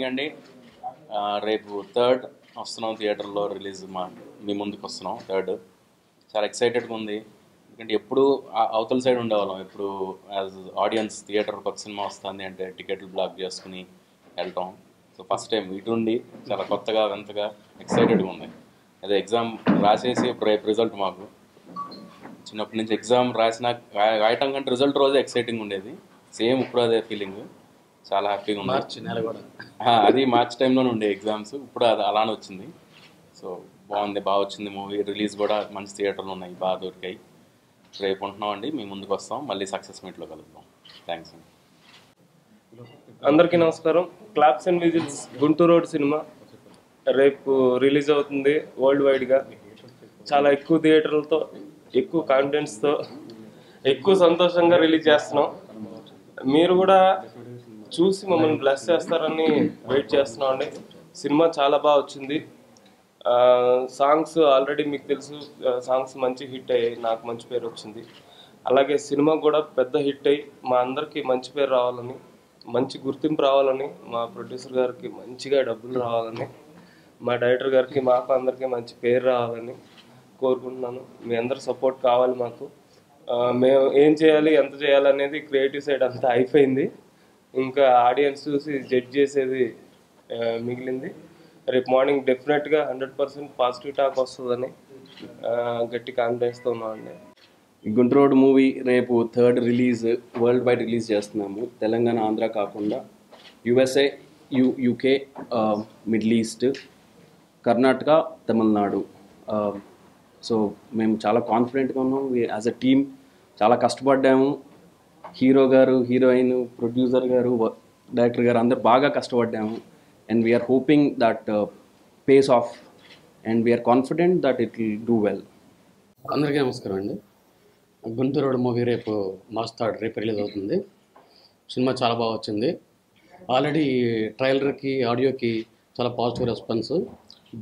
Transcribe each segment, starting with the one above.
Morning అండి. రేపు 3rd వస్తున్నాం, థియేటర్లో రిలీజ్ మీ ముందుకు వస్తున్నాం 3rd. చాలా ఎక్సైటెడ్గా ఉంది. ఎందుకంటే ఎప్పుడు అవతల సైడ్ ఉండేవాళ్ళం. ఎప్పుడు యాజ్ ఆడియన్స్ థియేటర్కి ఒక సినిమా వస్తుంది అంటే టికెట్లు బ్లాక్ చేసుకుని వెళ్తాం. సో ఫస్ట్ టైం ఇటుండి చాలా కొత్తగా వింతగా ఎక్సైటెడ్గా ఉంది. అదే ఎగ్జామ్ రాసేసి రేపు రిజల్ట్. మాకు చిన్నప్పటి నుంచి ఎగ్జామ్ రాయటం కంటే రిజల్ట్ రోజే ఎక్సైటింగ్ ఉండేది. సేమ్ ఇప్పుడు అదే ఫీలింగ్. చాలా హ్యాపీగా ఉంది. మార్చి నెల కూడా అది మార్చ్ టైంలోనే ఉండే ఎగ్జామ్స్, ఇప్పుడు అది అలానే వచ్చింది. సో బాగుంది, బాగా వచ్చింది మూవీ. రిలీజ్ కూడా మంచి థియేటర్లు ఉన్నాయి, బాగా దొరికాయి. రేపు ఉంటున్నామండి, మీ ముందుకు వస్తాం. మళ్ళీ సక్సెస్ మీట్లో కలుద్దాం. థ్యాంక్స్ అండి. అందరికీ నమస్కారం. Claps and whistles Guntur road cinema రేపు రిలీజ్ అవుతుంది వరల్డ్ వైడ్గా. చాలా ఎక్కువ థియేటర్లతో, ఎక్కువ కాన్ఫిడెన్స్తో, ఎక్కువ సంతోషంగా రిలీజ్ చేస్తున్నాం. మీరు కూడా చూసి మమ్మల్ని బ్లెస్ చేస్తారని వెయిట్ చేస్తున్నాం అండి. సినిమా చాలా బాగా వచ్చింది. సాంగ్స్ ఆల్రెడీ మీకు తెలుసు, సాంగ్స్ మంచి హిట్ అయ్యాయి, నాకు మంచి పేరు వచ్చింది. అలాగే సినిమా కూడా పెద్ద హిట్ అయ్యి మా అందరికీ మంచి పేరు రావాలని, మంచి గుర్తింపు రావాలని, మా ప్రొడ్యూసర్ గారికి మంచిగా డబ్బులు రావాలని, మా డైరెక్టర్ గారికి, మాకు అందరికీ మంచి పేరు రావాలని కోరుకుంటున్నాను. మీ అందరు సపోర్ట్ కావాలి మాకు. మేము ఏం చేయాలి, ఎంత చేయాలి అనేది క్రియేటివ్ సైడ్ అంతా అయిపోయింది. ఇంకా ఆడియన్స్ చూసి జడ్జ్ చేసేది మిగిలింది. రేపు మార్నింగ్ డెఫినెట్గా 100% పాజిటివ్ టాక్ వస్తుందని గట్టి కాన్ఫిడెన్స్తో ఉన్నామండి. గుంటూరు రోడ్ మూవీ రేపు 3rd release, world wide release చేస్తున్నాము. తెలంగాణ, ఆంధ్ర కాకుండా USA, UK, middle east, Karnataka, Tamil Nadu. So మేము చాలా కాన్ఫిడెంట్గా ఉన్నాం. యాజ్ అ టీమ్ చాలా కష్టపడ్డాము. హీరో గారు, హీరోయిన్, ప్రొడ్యూసర్ గారు, డైరెక్టర్ గారు అందరు బాగా కష్టపడ్డాము. And we are hoping that pays off and we are confident that it will do well. అందరికీ నమస్కారం అండి. గుంటూరు రోడ్ మూవీ రేపు మార్చ్ 3rd రేపు రిలీజ్ అవుతుంది. సినిమా చాలా బాగా వచ్చింది. ఆల్రెడీ ట్రైలర్కి, ఆడియోకి చాలా పాజిటివ్ రెస్పాన్స్.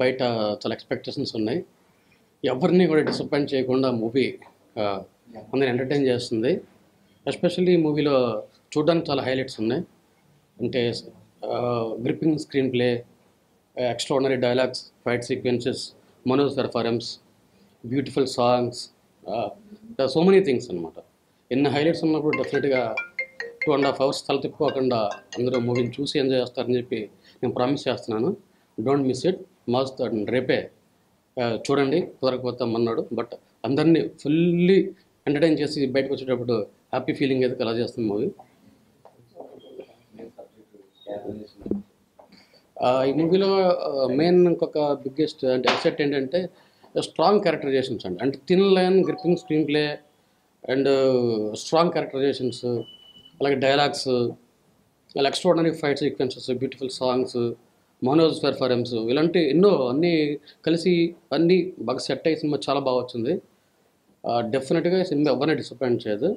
బయట చాలా ఎక్స్పెక్టేషన్స్ ఉన్నాయి. ఎవరిని కూడా డిసప్పాయింట్ చేయకుండా మూవీ అందరిని ఎంటర్టైన్ చేస్తుంది. ఎస్పెషల్లీ మూవీలో చూడడానికి చాలా హైలైట్స్ ఉన్నాయి. అంటే gripping screen play, extraordinary dialogues, fight sequences, Manoj performance, beautiful songs, so many things అనమాట. ఎన్ని హైలైట్స్ ఉన్నప్పుడు డెఫినెట్గా 2.5 hours తల తిప్పుకోకుండా అందరూ మూవీని చూసి ఎంజాయ్ చేస్తారని చెప్పి నేను ప్రామిస్ చేస్తున్నాను. Don't miss it. March 3rd రేపే చూడండి. కుదరకపోతే అన్నాడు, బట్ అందరినీ ఫుల్లీ ఎంటర్టైన్ చేసి బయటకు వచ్చేటప్పుడు హ్యాపీ ఫీలింగ్ అయితే కలర్ చేస్తుంది మూవీ. ఈ మూవీలో మెయిన్ ఇంకొక బిగ్గెస్ట్ అంటే అసెట్ ఏంటంటే స్ట్రాంగ్ క్యారెక్టరైజేషన్స్ అండి. అంటే thin line, gripping screen play and strong characterisations, అలాగే డైలాగ్స్, అలా extraordinary fight sequences, beautiful songs, Manoj performance, ఇలాంటి ఎన్నో అన్నీ కలిసి అన్నీ బాగా సెట్ అయ్యి సినిమా చాలా బాగా వచ్చింది. డెఫినెట్గా ఈ సినిమా ఎవరిని డిసప్పాయింట్ చేయదు.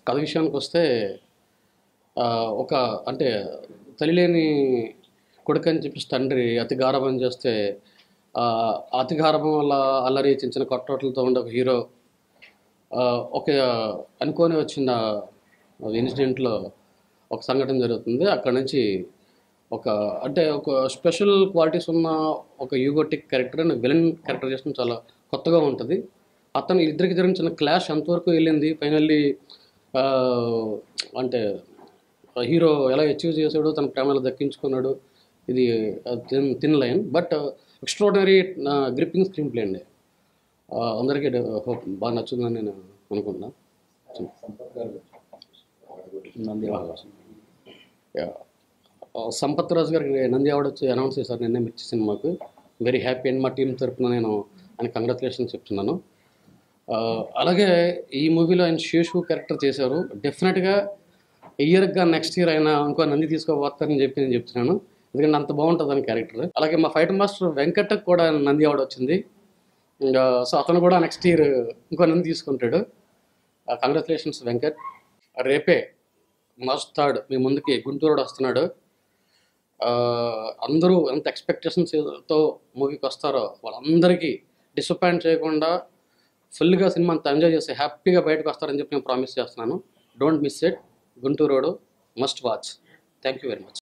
కథ విషయానికి వస్తే ఒక అంటే తల్లిలేని కొడుకు అని చెప్పేసి తండ్రి అతి గారాబం చేస్తే అతి గారాబం వల్ల అల్లరి చిన్న చిన్న కొట్టోట్లతో ఉండే ఒక హీరో ఒక అనుకోని వచ్చిన ఇన్సిడెంట్లో ఒక సంఘటన జరుగుతుంది. అక్కడ నుంచి ఒక అంటే ఒక స్పెషల్ క్వాలిటీస్ ఉన్న ఒక యూగోటిక్ క్యారెక్టర్ అండ్ విలన్ క్యారెక్టరైజేషన్ చాలా కొత్తగా ఉంటుంది. అతను ఇద్దరికి జరిగిన చిన్న క్లాష్ ఎంతవరకు వెళ్ళింది, ఫైనల్లీ అంటే హీరో ఎలా అచీవ్ చేశాడు, తన ప్రేమలో దక్కించుకున్నాడు. ఇది thin line but extraordinary gripping screen play అండి. అందరికీ హోప్ బాగా నచ్చుందని నేను అనుకుంటున్నాను. సంపత్ రాజు గారికి నంది అవార్డు వచ్చి అనౌన్స్ చేశారు నిన్నే మిర్చి సినిమాకు. వెరీ హ్యాపీ అండ్ మా టీం తరఫున నేను ఆయన కంగ్రాచులేషన్స్ చెప్తున్నాను. అలాగే ఈ మూవీలో ఆయన శేషు క్యారెక్టర్ చేశారు. డెఫినెట్గా ఇయర్గా నెక్స్ట్ ఇయర్ అయినా ఇంకో నంది తీసుకోబోతారని చెప్పి నేను చెప్తున్నాను. ఎందుకంటే అంత బాగుంటుంది అని క్యారెక్టర్. అలాగే మా ఫైట్ మాస్టర్ వెంకట్కి కూడా నంది అవార్డు వచ్చింది. సో అతను కూడా నెక్స్ట్ ఇయర్ ఇంకో నంది తీసుకుంటాడు. కంగ్రాచులేషన్స్ వెంకట్. రేపే మార్చ్ 3rd మీ ముందుకి గుంటూరు రోడ్ వస్తున్నాడు. అందరూ ఎంత ఎక్స్పెక్టేషన్స్తో మూవీకి వస్తారో వాళ్ళందరికీ డిసప్పాయింట్ చేయకుండా ఫుల్గా సినిమా అంతా ఎంజాయ్ చేసి హ్యాపీగా బయటకు వస్తారని చెప్పి నేను ప్రామిస్ చేస్తున్నాను. Don't miss it. Guntur road must watch. Thank you very much.